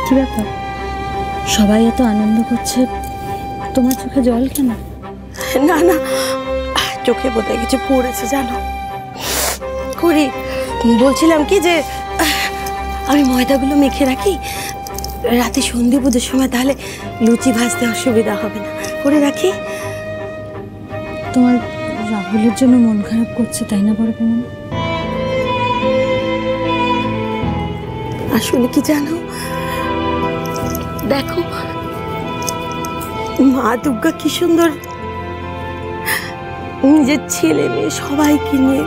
কি ব্যাপার, সবাই এত আনন্দ করছে, তোমার চোখে জল কেন? না না, চোখে বোধহয় কিছু পড়েছে জানো। করি বলছিলাম কি যে আমি ময়দাগুলো মেখে রাখি, রাতে সন্ধে পুজোর সময় তাহলে লুচি ভাজতে অসুবিধা হবে না, করে রাখি। তোমার রাহুলের জন্য মন খারাপ করছে তাই না বড় কেমন? আসলে কি জানো, দেখো মা দুর্গা কি সুন্দর নিজের ছেলে মেয়ে সবাইকে নিয়ে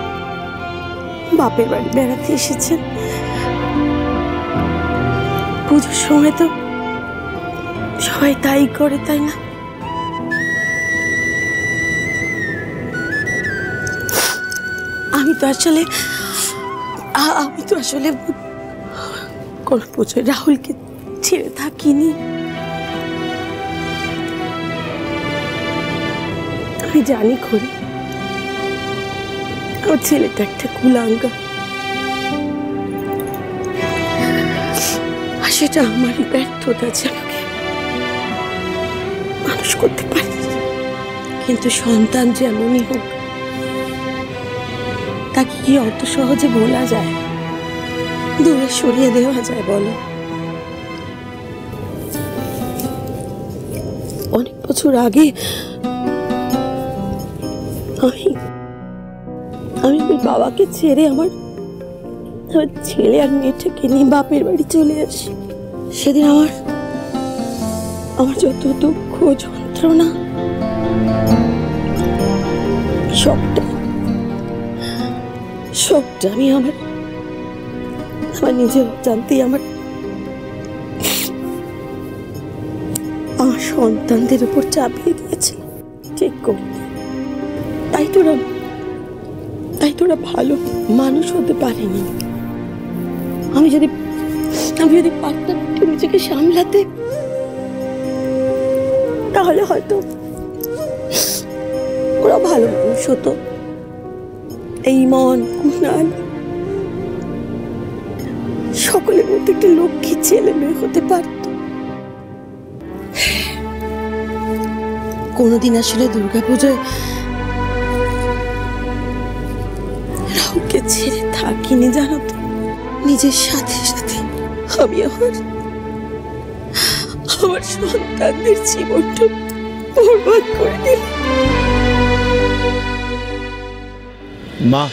বাপের বাড়ি বেড়াতে এসেছেন। পুজোর সময় তো সবাই তাই করে, তাই না? আমি তো আসলে কোন পুজোয় রাহুলকে ছেড়ে থাকিনি। আমি জানি করি আমার ছেলেটা একটা কুলাঙ্গা, আর সেটা আমারই ব্যর্থতা যে আমাকে মানুষ করতে পারি। কিন্তু সন্তান যেমনই হোক তাকে কি অত সহজে বলা যায়, দূরে সরিয়ে দেওয়া যায় বলো? অনেক বছর আগে আমি বাবাকে ছেড়ে আমার ছেলে আর মেয়েটাকে নিয়ে বাপের বাড়ি চলে আসি। সেদিন আমার যত দুঃখ যন্ত্রণা সবটা আমি আমার নিজের জানতেই আমার সন্তানদের উপর চাপিয়ে দিয়েছে। ঠিক করে তাই তোরা ভালো মানুষ হতে পারেনি। আমি যদি পারতাম নিজেকে সামলাতে, তাহলে হয়তো ওরা ভালো মানুষ হতো। এই মন কুনাল সকলের মধ্যে একটা লক্ষ্মী ছেলে মেয়ে হতে পারত। কোনোদিন আসলে দুর্গাপুজোয় রাহুলকে ছেড়ে থাকিনি জানো তো। নিজের সাথে সাথে আমি আমার সন্তানদের জীবনটা বরবাদ করে দিলাম। মা,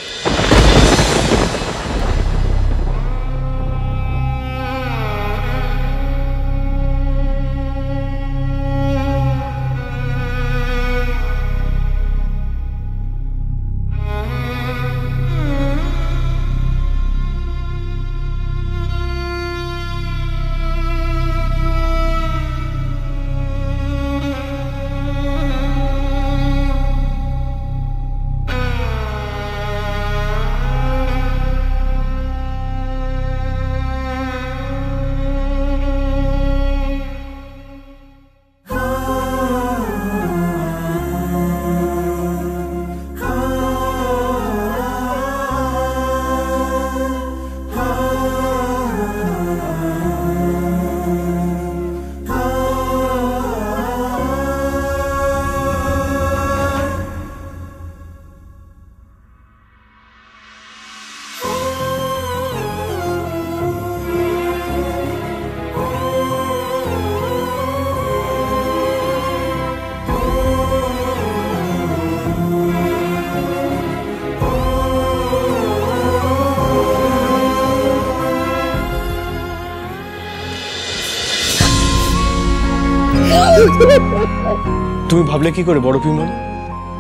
তুমি ভাবলে কি করে বড় পিমল,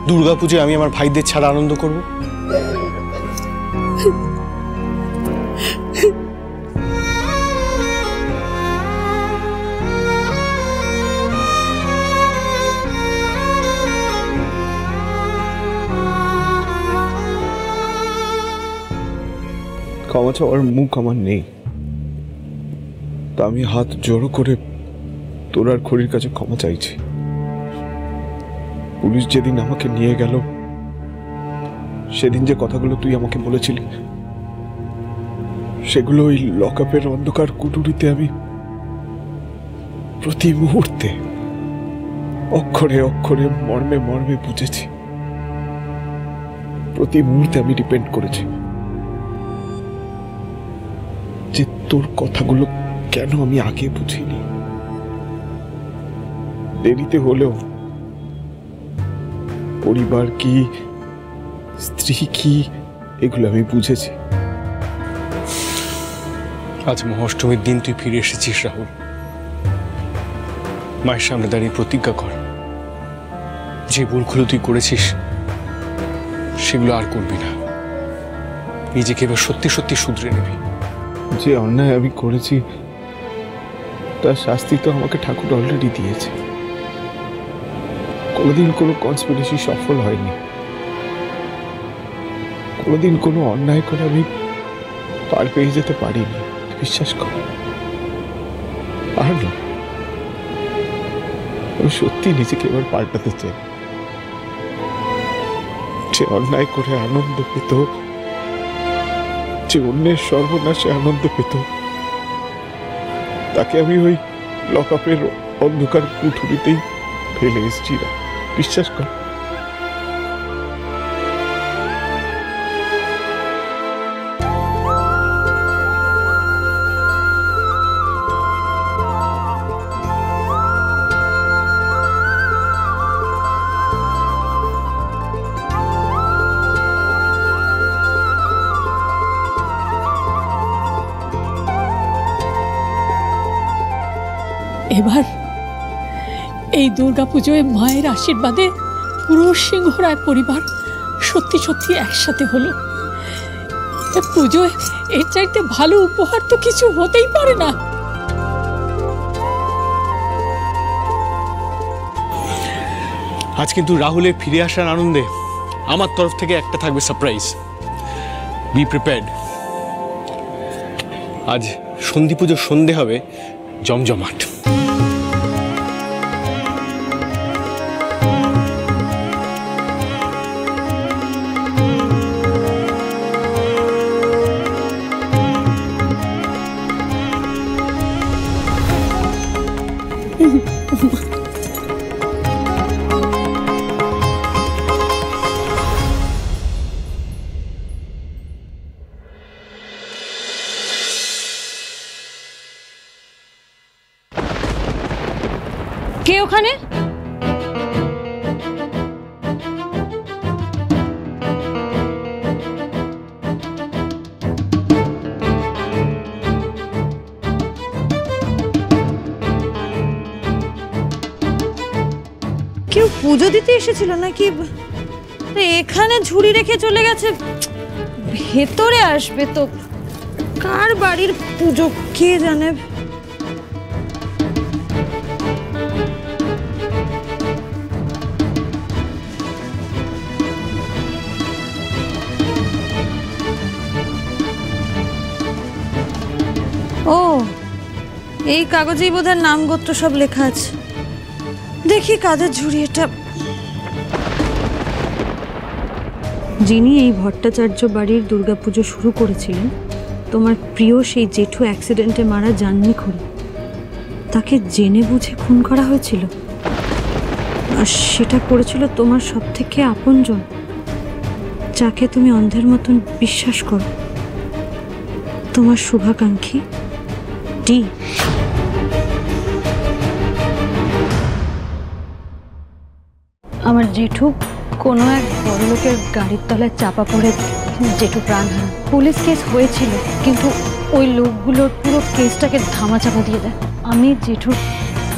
দুর্গাপূজায় আমি আমার ভাইদের ছাড়া আনন্দ করব? ক্ষমা চাওয়ার মুখ আমার নেই, তা আমি হাত জড়ো করে তোর আর খড়ির কাছে ক্ষমা চাইছি। পুলিশ যেদিন আমাকে নিয়ে গেল, সেদিন যে কথাগুলো তুই আমাকে বলেছিলি, সেগুলো ওই লকআপের অন্ধকার কুটুরিতে আমি প্রতি মুহূর্তে অক্ষরে অক্ষরে মর্মে মর্মে বুঝেছি। প্রতি মুহূর্তে আমি ডিপেন্ড করেছি যে তোর কথাগুলো কেন আমি আগে বুঝিনি। দেরিতে হলেও পরিবার কি, স্ত্রী কি, এগুলো আমি বুঝেছি। আজ মহাষ্টমীর দিন তুই ফিরে এসেছিস রাহুল। মায়ের সামনে দাঁড়িয়ে প্রতিজ্ঞা কর, যে ভুলগুলো তুই করেছিস সেগুলো আর করবি না। নিজেকে এবার সত্যি সত্যি শুধরে নিবি। যে অন্যায় আমি করেছি তার শাস্তি তো আমাকে ঠাকুর অলরেডি দিয়েছে। কোনোদিন কোনো কনস্পিরেসি সফল হয়নি। কোনোদিন কোনো অন্যায় করে আমি পার পেয়ে যেতে পারিনি। বিশ্বাস কর। আর না, আমি সত্যি নিজেকে এবার পাল্টাতে চাই। যে অন্যায় করে আনন্দ পেত, যে অন্যের সর্বনাশে আনন্দ পেত, তাকে আমি ওই লকআপের অন্ধকার কুঠুরিতেই ফেলে এসেছি না। বিশ্বাস কর। এবার এই দুর্গাপুজোয় মায়ের আশীর্বাদে পুরো সিংহরায় পরিবার সত্যি সত্যি একসাথে হলো। পুজোয় এর চাইতে ভালো উপহার তো কিছু হতেই পারে না। আজ কিন্তু রাহুলের ফিরে আসার আনন্দে আমার তরফ থেকে একটা থাকবে সারপ্রাইজ। Be prepared. আজ সন্ধি পুজোর সন্ধে হবে জমজমাট। কে ওখানে? কেউ পুজো দিতে এসেছিল নাকি? এখানে ঝুড়ি রেখে চলে গেছে। ভেতরে আসবে তো। কার বাড়ির পুজো কে জানে। ও, এই কাগজেই বোধহয় নাম গোত্র সব লেখা আছে। দেখি কাদের ঝুড়ি এটা। যিনি এই ভট্টাচার্য বাড়ির দুর্গাপুজো শুরু করেছিলেন, তোমার প্রিয় সেই জেঠু অ্যাক্সিডেন্টে মারা যাননি খুন, তাকে জেনে বুঝে খুন করা হয়েছিল। আর সেটা করেছিল তোমার সব থেকে আপনজন, যাকে তুমি অন্ধের মতন বিশ্বাস করো। তোমার শুভাকাঙ্ক্ষী ডি। আমার জেঠু কোনো এক বড় লোকের গাড়ির তলায় চাপা পড়ে জেঠু প্রাণ হারান। পুলিশ কেস হয়েছিল, কিন্তু ওই লোকগুলোর পুরো কেসটাকে ধামাচাপা দিয়ে দেয়। আমি জেঠুর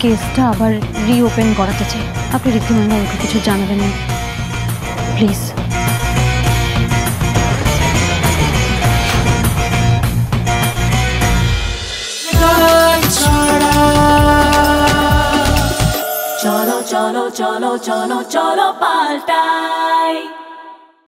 কেসটা আবার রিওপেন করাতে চাই। আপনি ঋদ্ধিমান বাবুকে কিছু জানাবেন না please. cholo cholo cholo cholo cholo paltai